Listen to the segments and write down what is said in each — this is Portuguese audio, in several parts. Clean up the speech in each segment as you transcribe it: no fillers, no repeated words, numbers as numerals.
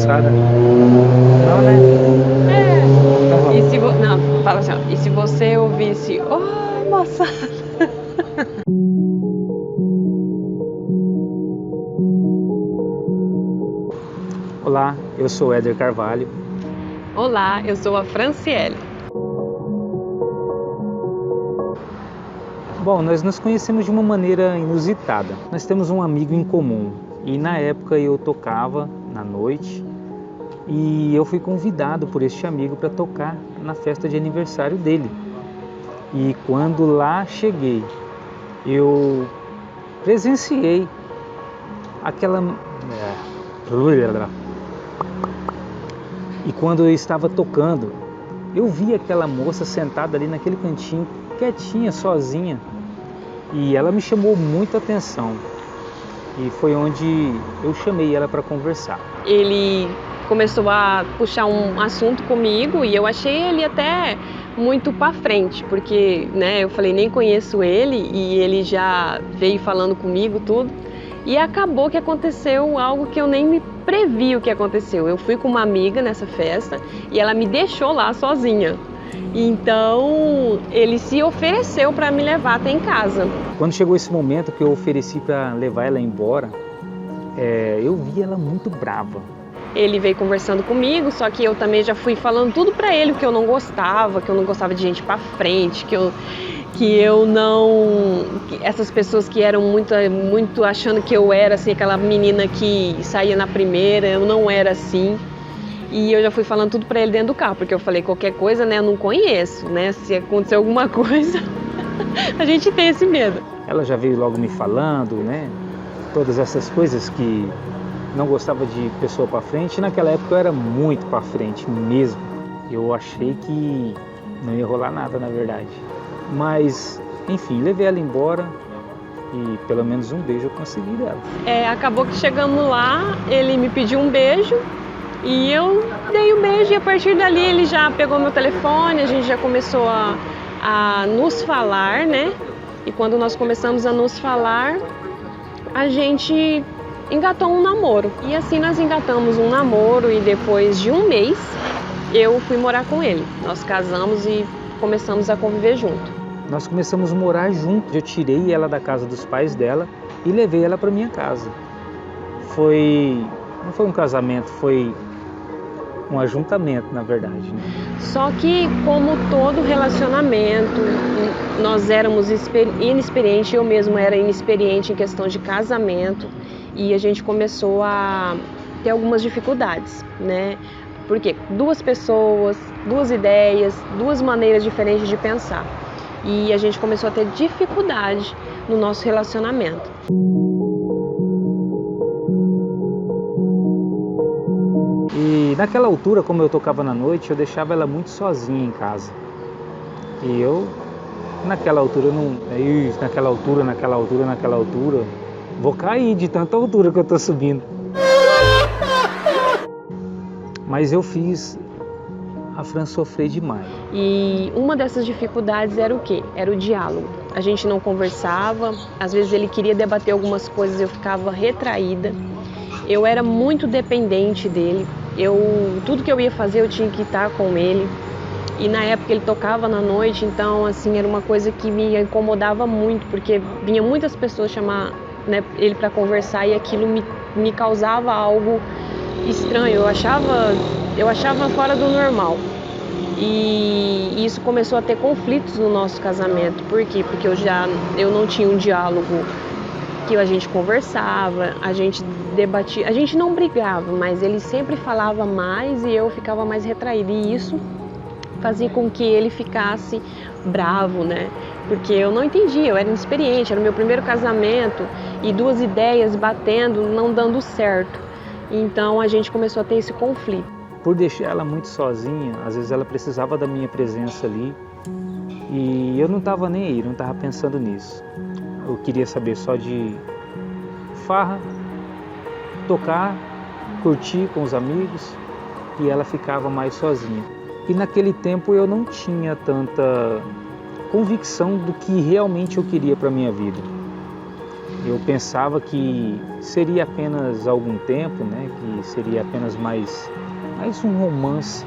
engraçada. Não, né? Então E vamos. se não, fala assim, ó, e se você ouvisse, oi, moça. Olá, eu sou Éder Carvalho. Olá, eu sou a Franciele. Bom, nós nos conhecemos de uma maneira inusitada. Nós temos um amigo em comum e na época eu tocava na noite e eu fui convidado por este amigo para tocar na festa de aniversário dele. E quando lá cheguei, eu presenciei aquela. E quando eu estava tocando, eu vi aquela moça sentada ali naquele cantinho, quietinha, sozinha. E ela me chamou muita atenção. E foi onde eu chamei ela para conversar. Ele começou a puxar um assunto comigo e eu achei ele até muito pra frente, porque, né, eu falei, nem conheço ele e ele já veio falando comigo tudo. E acabou que aconteceu algo que eu nem me previ o que aconteceu. Eu fui com uma amiga nessa festa e ela me deixou lá sozinha. Então, ele se ofereceu para me levar até em casa. Quando chegou esse momento que eu ofereci para levar ela embora, eu vi ela muito brava. Ele veio conversando comigo, só que eu também já fui falando tudo pra ele, que eu não gostava de gente pra frente, essas pessoas que eram muito achando que eu era assim, aquela menina que saía na primeira, eu não era assim. E eu já fui falando tudo pra ele dentro do carro, porque eu falei, qualquer coisa, né, eu não conheço, né, se acontecer alguma coisa, a gente tem esse medo. Ela já veio logo me falando, né, todas essas coisas que não gostava de pessoa para frente. E naquela época eu era muito para frente mesmo. Eu achei que não ia rolar nada, na verdade. Mas, enfim, levei ela embora e pelo menos um beijo eu consegui dela. Acabou que chegando lá, ele me pediu um beijo e eu dei o beijo e a partir dali ele já pegou meu telefone, a gente já começou a nos falar, né? E quando nós começamos a nos falar, a gente engatou um namoro. E assim nós engatamos um namoro e depois de um mês eu fui morar com ele. Nós casamos e começamos a conviver junto. Nós começamos a morar juntos. Eu tirei ela da casa dos pais dela e levei ela para minha casa. Não foi um casamento, foi um ajuntamento, na verdade, né? Só que, como todo relacionamento, nós éramos inexperientes, eu mesmo era inexperiente em questão de casamento e a gente começou a ter algumas dificuldades, né? Porque duas pessoas, duas ideias, duas maneiras diferentes de pensar. E a gente começou a ter dificuldade no nosso relacionamento. E naquela altura, como eu tocava na noite, eu deixava ela muito sozinha em casa. E eu, naquela altura, naquela altura, vou cair de tanta altura que eu tô subindo. Mas eu fiz a Fran sofrer demais. E uma dessas dificuldades era o quê? Era o diálogo. A gente não conversava, às vezes ele queria debater algumas coisas, eu ficava retraída. Eu era muito dependente dele. Tudo que eu ia fazer eu tinha que estar com ele. E na época ele tocava na noite, então assim era uma coisa que me incomodava muito, porque vinha muitas pessoas chamar, né, ele para conversar e aquilo me causava algo estranho. Eu achava fora do normal. E isso começou a ter conflitos no nosso casamento. Por quê? Porque eu não tinha um diálogo que a gente conversava, a gente debatia, a gente não brigava, mas ele sempre falava mais e eu ficava mais retraída. E isso fazia com que ele ficasse bravo, né? Porque eu não entendia, eu era inexperiente, era o meu primeiro casamento e duas ideias batendo, não dando certo. Então a gente começou a ter esse conflito. Por deixar ela muito sozinha, às vezes ela precisava da minha presença ali e eu não estava nem aí, não estava pensando nisso. Eu queria saber só de farra, tocar, curtir com os amigos e ela ficava mais sozinha. E naquele tempo eu não tinha tanta convicção do que realmente eu queria para minha vida. Eu pensava que seria apenas algum tempo, né? Que seria apenas mais um romance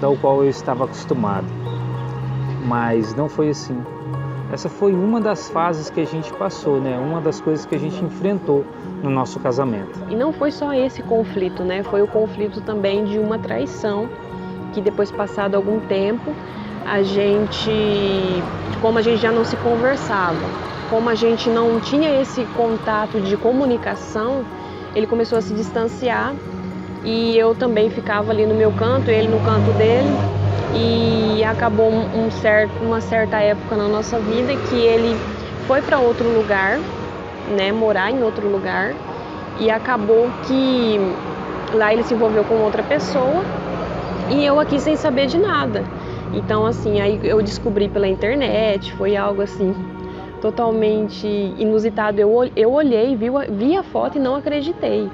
ao qual eu estava acostumado. Mas não foi assim. Essa foi uma das fases que a gente passou, né? Uma das coisas que a gente enfrentou no nosso casamento. E não foi só esse conflito, né? Foi o conflito também de uma traição, que depois, passado algum tempo, como a gente já não se conversava, como a gente não tinha esse contato de comunicação, ele começou a se distanciar e eu também ficava ali no meu canto, ele no canto dele, e acabou uma certa época na nossa vida que ele foi para outro lugar, né, morar em outro lugar, e acabou que lá ele se envolveu com outra pessoa e eu aqui sem saber de nada. Então, assim, aí eu descobri pela internet, foi algo assim totalmente inusitado. Eu olhei, vi a foto e não acreditei.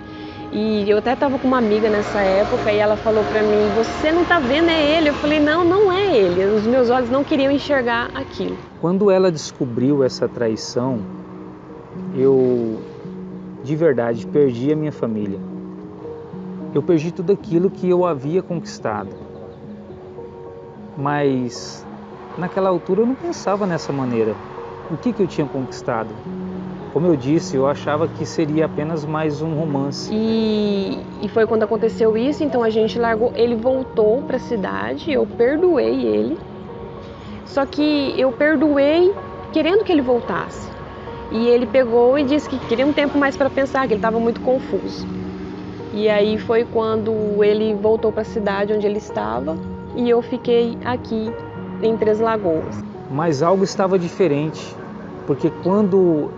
E eu até estava com uma amiga nessa época e ela falou pra mim: "Você não tá vendo, é ele?" Eu falei: "Não, não é ele." Os meus olhos não queriam enxergar aquilo. Quando ela descobriu essa traição, eu de verdade perdi a minha família. Eu perdi tudo aquilo que eu havia conquistado. Mas naquela altura eu não pensava nessa maneira. O que eu tinha conquistado? Como eu disse, eu achava que seria apenas mais um romance. E foi quando aconteceu isso, então a gente largou, ele voltou para a cidade, eu perdoei ele. Só que eu perdoei querendo que ele voltasse. E ele pegou e disse que queria um tempo mais para pensar, que ele estava muito confuso. E aí foi quando ele voltou para a cidade onde ele estava e eu fiquei aqui em Três Lagoas. Mas algo estava diferente, porque quando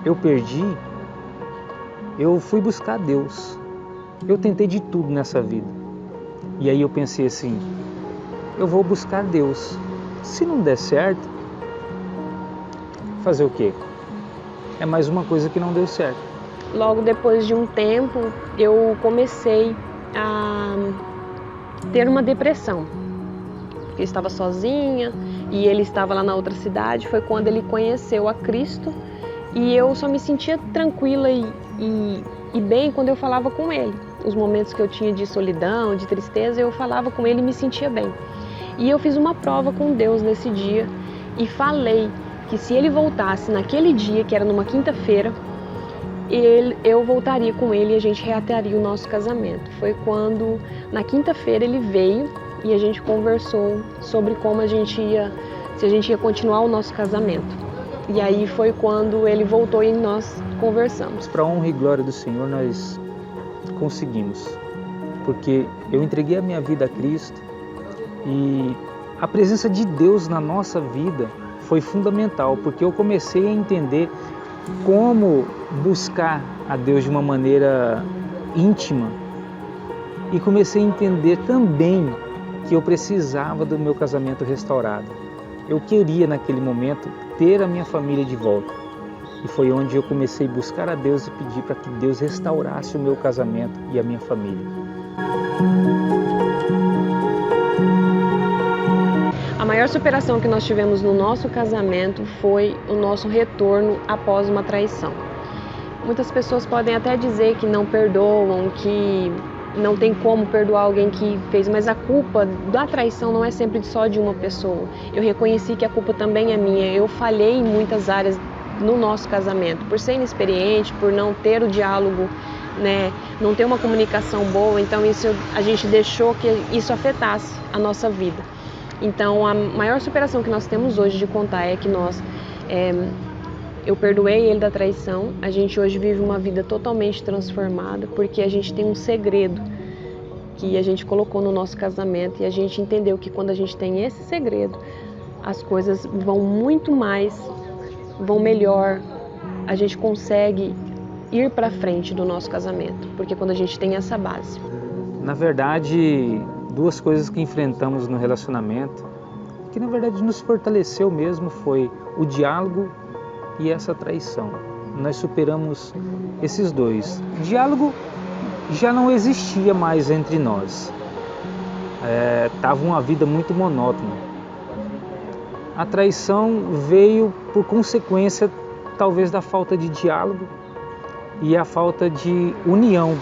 eu perdi, eu fui buscar Deus. Eu tentei de tudo nessa vida. E aí eu pensei assim, eu vou buscar Deus. Se não der certo, fazer o quê? É mais uma coisa que não deu certo. Logo depois de um tempo, eu comecei a ter uma depressão. Porque eu estava sozinha e ele estava lá na outra cidade. Foi quando ele conheceu a Cristo e eu só me sentia tranquila e bem quando eu falava com ele. Os momentos que eu tinha de solidão, de tristeza, eu falava com ele e me sentia bem. E eu fiz uma prova com Deus nesse dia e falei que se ele voltasse naquele dia, que era numa quinta-feira, eu voltaria com ele e a gente reataria o nosso casamento. Foi quando, na quinta-feira, ele veio e a gente conversou sobre como se a gente ia continuar o nosso casamento. E aí foi quando ele voltou e nós conversamos. Para a honra e glória do Senhor, nós conseguimos. Porque eu entreguei a minha vida a Cristo e a presença de Deus na nossa vida foi fundamental, porque eu comecei a entender como buscar a Deus de uma maneira íntima e comecei a entender também que eu precisava do meu casamento restaurado. Eu queria naquele momento ter a minha família de volta e foi onde eu comecei a buscar a Deus e pedir para que Deus restaurasse o meu casamento e a minha família. A maior superação que nós tivemos no nosso casamento foi o nosso retorno após uma traição. Muitas pessoas podem até dizer que não perdoam, que não tem como perdoar alguém que fez, mas a culpa da traição não é sempre só de uma pessoa. Eu reconheci que a culpa também é minha. Eu falhei em muitas áreas no nosso casamento, por ser inexperiente, por não ter o diálogo, né, não ter uma comunicação boa, então a gente deixou que isso afetasse a nossa vida. Então a maior superação que nós temos hoje de contar é que eu perdoei ele da traição, a gente hoje vive uma vida totalmente transformada, porque a gente tem um segredo que a gente colocou no nosso casamento e a gente entendeu que quando a gente tem esse segredo, as coisas vão muito mais, vão melhor, a gente consegue ir para frente do nosso casamento, porque quando a gente tem essa base. Na verdade, duas coisas que enfrentamos no relacionamento, que na verdade nos fortaleceu mesmo, foi o diálogo e essa traição. Nós superamos esses dois. O diálogo já não existia mais entre nós. Tava uma vida muito monótona. A traição veio por consequência talvez da falta de diálogo e a falta de união.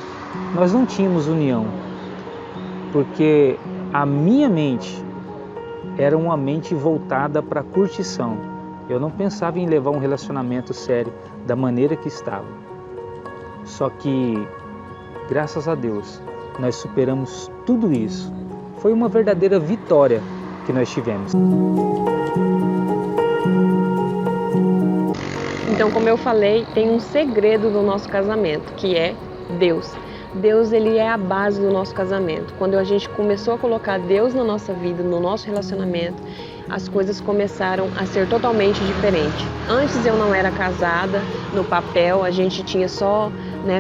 Nós não tínhamos união, porque a minha mente era uma mente voltada para a curtição. Eu não pensava em levar um relacionamento sério da maneira que estava. Só que, graças a Deus, nós superamos tudo isso. Foi uma verdadeira vitória que nós tivemos. Então, como eu falei, tem um segredo do nosso casamento, que é Deus. Deus, ele é a base do nosso casamento. Quando a gente começou a colocar Deus na nossa vida, no nosso relacionamento, as coisas começaram a ser totalmente diferentes. Antes eu não era casada, no papel a gente tinha só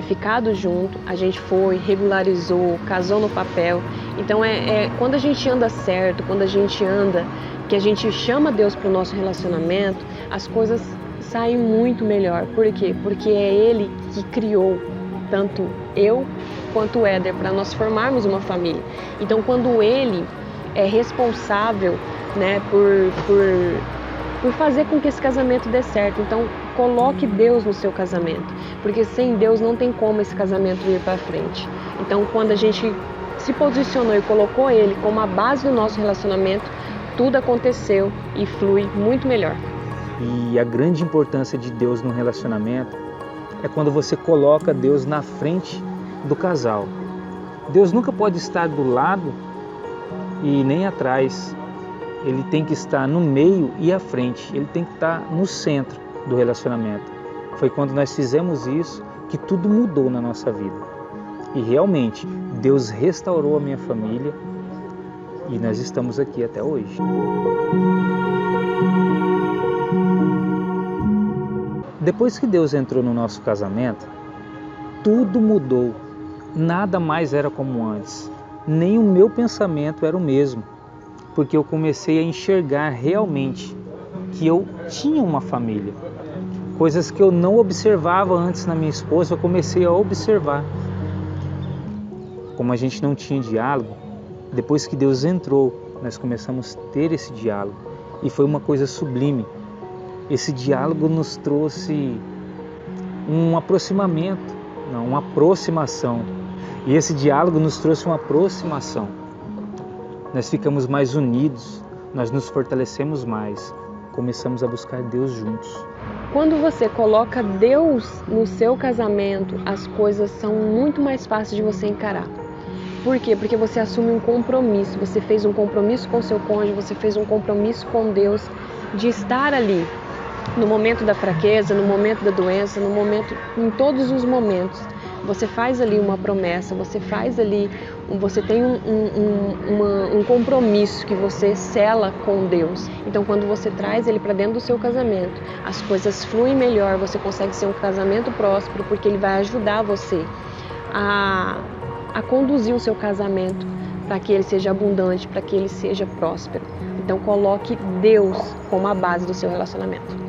ficado junto, a gente foi, regularizou, casou no papel. Então quando a gente anda certo, quando a gente anda, que a gente chama Deus para o nosso relacionamento, as coisas saem muito melhor. Por quê? Porque é Ele que criou tanto eu quanto o Éder para nós formarmos uma família. Então, quando Ele é responsável, por fazer com que esse casamento dê certo, então coloque Deus no seu casamento, porque sem Deus não tem como esse casamento ir para frente. Então, quando a gente se posicionou e colocou Ele como a base do nosso relacionamento, tudo aconteceu e flui muito melhor. E a grande importância de Deus no relacionamento é quando você coloca Deus na frente do casal. Deus nunca pode estar do lado e nem atrás. Ele tem que estar no meio e à frente. Ele tem que estar no centro do relacionamento. Foi quando nós fizemos isso que tudo mudou na nossa vida. E realmente, Deus restaurou a minha família e nós estamos aqui até hoje. Depois que Deus entrou no nosso casamento, tudo mudou. Nada mais era como antes. Nem o meu pensamento era o mesmo, porque eu comecei a enxergar realmente que eu tinha uma família. Coisas que eu não observava antes na minha esposa, eu comecei a observar. Como a gente não tinha diálogo, depois que Deus entrou, nós começamos a ter esse diálogo. E foi uma coisa sublime. Esse diálogo nos trouxe um aproximamento, uma aproximação. E esse diálogo nos trouxe uma aproximação. Nós ficamos mais unidos, nós nos fortalecemos mais, começamos a buscar Deus juntos. Quando você coloca Deus no seu casamento, as coisas são muito mais fáceis de você encarar. Por quê? Porque você assume um compromisso, você fez um compromisso com o seu cônjuge, você fez um compromisso com Deus de estar ali no momento da fraqueza, no momento da doença, em todos os momentos. Você faz ali uma promessa, você tem um compromisso que você sela com Deus. Então, quando você traz Ele para dentro do seu casamento, as coisas fluem melhor, você consegue ser um casamento próspero, porque Ele vai ajudar você a conduzir o seu casamento para que ele seja abundante, para que ele seja próspero. Então, coloque Deus como a base do seu relacionamento.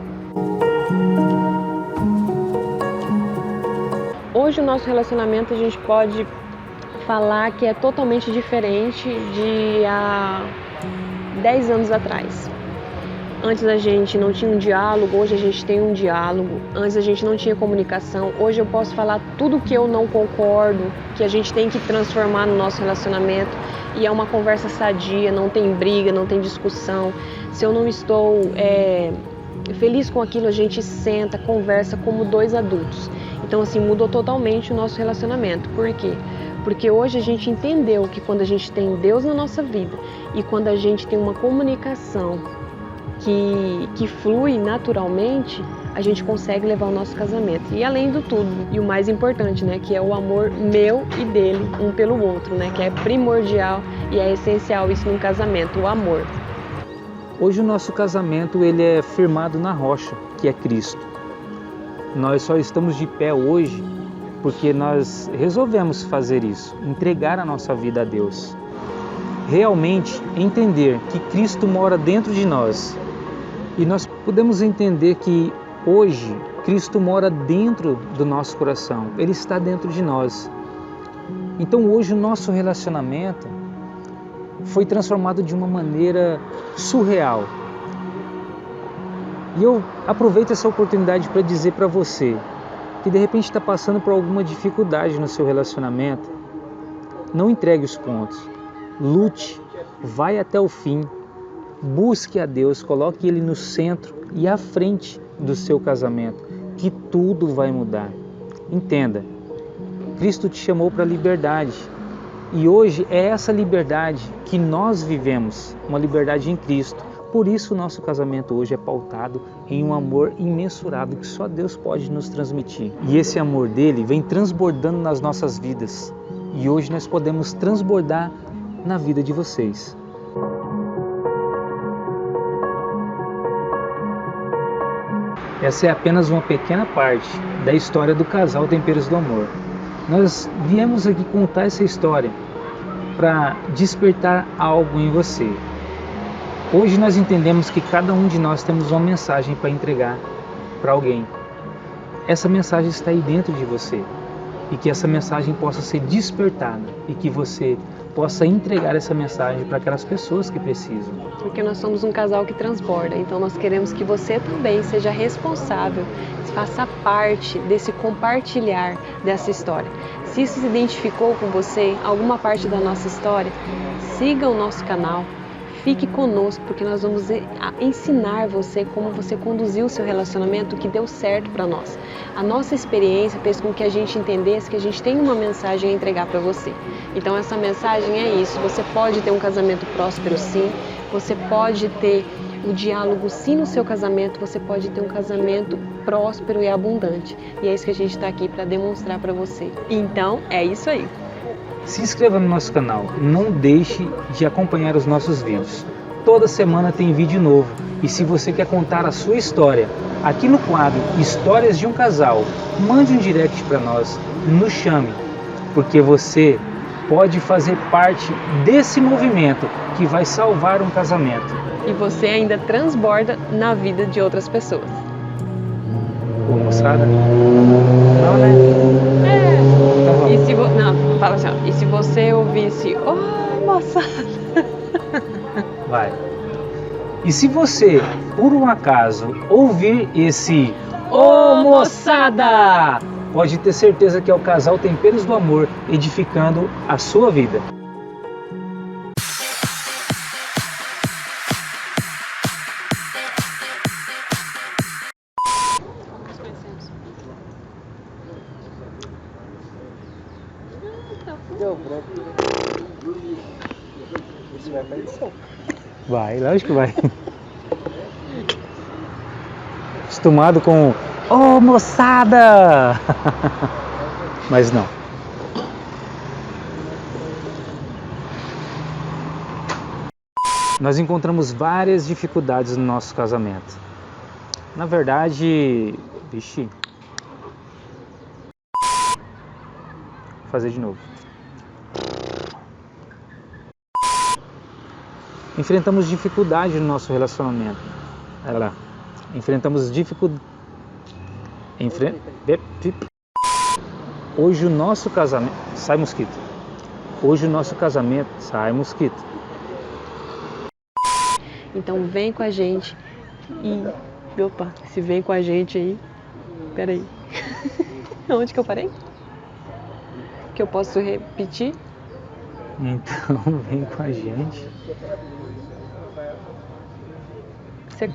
Hoje o nosso relacionamento a gente pode falar que é totalmente diferente de há 10 anos atrás. Antes a gente não tinha um diálogo, hoje a gente tem um diálogo. Antes a gente não tinha comunicação, hoje eu posso falar tudo que eu não concordo, que a gente tem que transformar no nosso relacionamento. E é uma conversa sadia, não tem briga, não tem discussão. Se eu não estou feliz com aquilo, a gente senta, conversa como dois adultos. Então, assim, mudou totalmente o nosso relacionamento. Por quê? Porque hoje a gente entendeu que quando a gente tem Deus na nossa vida e quando a gente tem uma comunicação que flui naturalmente, a gente consegue levar o nosso casamento. E além do tudo, e o mais importante, que é o amor meu e dele, um pelo outro, que é primordial e é essencial isso num casamento, o amor. Hoje o nosso casamento ele é firmado na rocha, que é Cristo. Nós só estamos de pé hoje porque nós resolvemos fazer isso, entregar a nossa vida a Deus. Realmente entender que Cristo mora dentro de nós. E nós podemos entender que hoje Cristo mora dentro do nosso coração, Ele está dentro de nós. Então hoje o nosso relacionamento foi transformado de uma maneira surreal. E eu aproveito essa oportunidade para dizer para você que de repente está passando por alguma dificuldade no seu relacionamento. Não entregue os pontos, lute, vai até o fim, busque a Deus, coloque Ele no centro e à frente do seu casamento, que tudo vai mudar. Entenda, Cristo te chamou para a liberdade e hoje é essa liberdade que nós vivemos, uma liberdade em Cristo. Por isso o nosso casamento hoje é pautado em um amor imensurável que só Deus pode nos transmitir. E esse amor dele vem transbordando nas nossas vidas. E hoje nós podemos transbordar na vida de vocês. Essa é apenas uma pequena parte da história do casal Temperos do Amor. Nós viemos aqui contar essa história para despertar algo em você. Hoje nós entendemos que cada um de nós temos uma mensagem para entregar para alguém. Essa mensagem está aí dentro de você e que essa mensagem possa ser despertada e que você possa entregar essa mensagem para aquelas pessoas que precisam. Porque nós somos um casal que transborda, então nós queremos que você também seja responsável, faça parte desse compartilhar dessa história. Se isso se identificou com você, alguma parte da nossa história, siga o nosso canal. Fique conosco, porque nós vamos ensinar você como você conduziu o seu relacionamento, o que deu certo para nós. A nossa experiência fez com que a gente entendesse que a gente tem uma mensagem a entregar para você. Então essa mensagem é isso, você pode ter um casamento próspero sim, você pode ter o diálogo sim no seu casamento, você pode ter um casamento próspero e abundante. E é isso que a gente está aqui para demonstrar para você. Então é isso aí. Se inscreva no nosso canal, não deixe de acompanhar os nossos vídeos. Toda semana tem vídeo novo e se você quer contar a sua história, aqui no quadro Histórias de um Casal, mande um direct para nós, nos chame, porque você pode fazer parte desse movimento que vai salvar um casamento. E você ainda transborda na vida de outras pessoas. Ô, moçada? Não, né? Então vamos. Não, fala assim, ó. E se você ouvisse, oh, moçada. Vai. E se você, por um acaso, ouvir esse ô, moçada, pode ter certeza que é o casal Temperos do Amor edificando a sua vida. Vai, lógico que vai. Acostumado com ô, moçada! Mas não. Nós encontramos várias dificuldades no nosso casamento. Na verdade, vou fazer de novo. Enfrentamos dificuldade no nosso relacionamento. Olha lá. Enfrentamos dificuldade. Hoje o nosso casamento. Sai mosquito. Hoje o nosso casamento. Sai mosquito. Então vem com a gente e. Opa, se vem com a gente aí. Peraí. Onde que eu parei? Que eu posso repetir? Então vem com a gente. Você